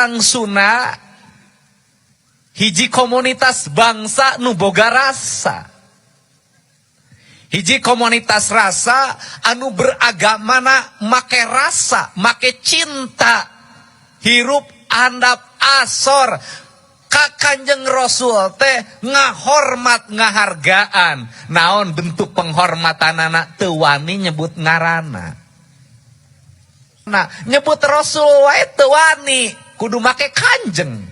urang Sunda hiji komunitas bangsa nu boga rasa. Hiji komunitas rasa anu beragamana make rasa, make cinta, hirup handap asor ka Kanjeng Rasul teh ngahormat ngahargaan. Naon bentuk penghormatanana teu wani nyebut ngaranna. Nah, nyebut Rasul wae teu wani, kudu make kanjeng.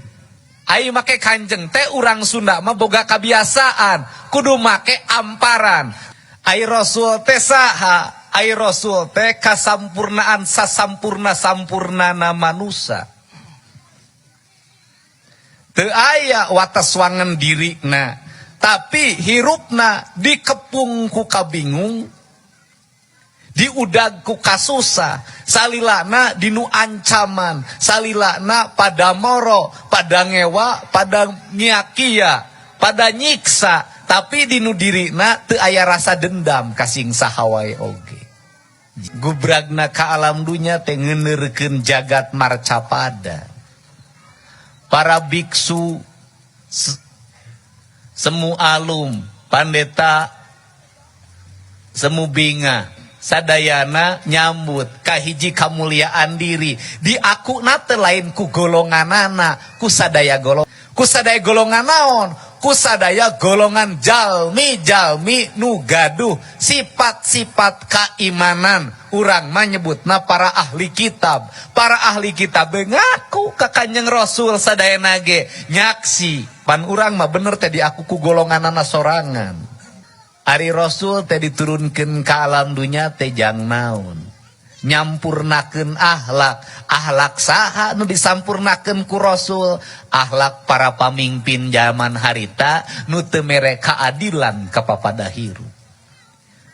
Ai make kanjeng teh urang Sunda mah boga kabiasaan, kudu make amparan. Ai Rasul teh saha? Ai Rasul teh kasampurnaan sasampurna-sampurnana manusia. Teu aya wates wangen dirina, tapi hirupna dikepung ku kabingung, diudag ku kasusah, salilana dinu ancaman, salilana pada moro, pada ngewa, pada nyakia, pada nyiksa. Tapi dinu dirina teu aya rasa dendam kasing sahawai oge. Gubragna ka alam dunya teh ngeuneurkeun jagat marcapada. Para biksu semu alum, pandeta semu binga, sadayana nyambut kahiji kamuliaan diri. Di akuna teu lain ku golonganana, ku sadaya golongan naon? Kusadaya golongan jalmi nu gaduh sifat-sifat keimanan. Urang mah nyebutna para ahli kitab. Para ahli kitab ngaku ka Kanjeng Rasul sadayana ge nyaksi pan urang mah bener teh di aku ku golonganana sorangan. Ari Rasul teh diturunkeun ka alam dunya teh jang naon, nyampurnakeun akhlak saha nu disampurnakeun ku Rasul? Akhlak para pamimpin zaman harita nu teu mere kaadilan ka papada hirup.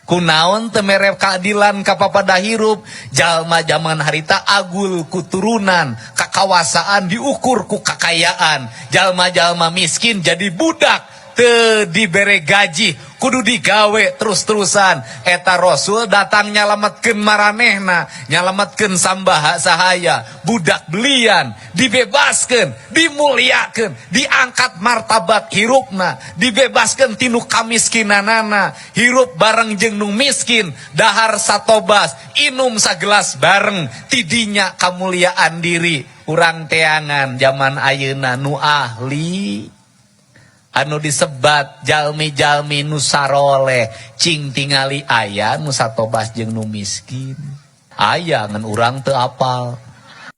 Kunaon teu mere kaadilan ka papada hirup? Jalma zaman harita agul ku turunan, kakawasaan diukur ku kakayaan. Jalma-jalma miskin jadi budak, teu dibere gaji, kudu digawe terus-terusan. Eta Rasul datang nyalametkeun maranehna, nyalametkeun sambaha sahaya, budak belian, dibebaskeun, dimuliakeun, diangkat martabat hirupna, dibebaskeun tinu kamiskinanana, hirup bareng jeung nu miskin, dahar satobas, inum sagelas bareng, tidinya kamuliaan diri. Urang teangan zaman ayeuna nu ahli anu disebat jalmi-jalmi nu saroleh cing tingali aya nu satobas jeung nu miskin. Aya ngan urang teu apal.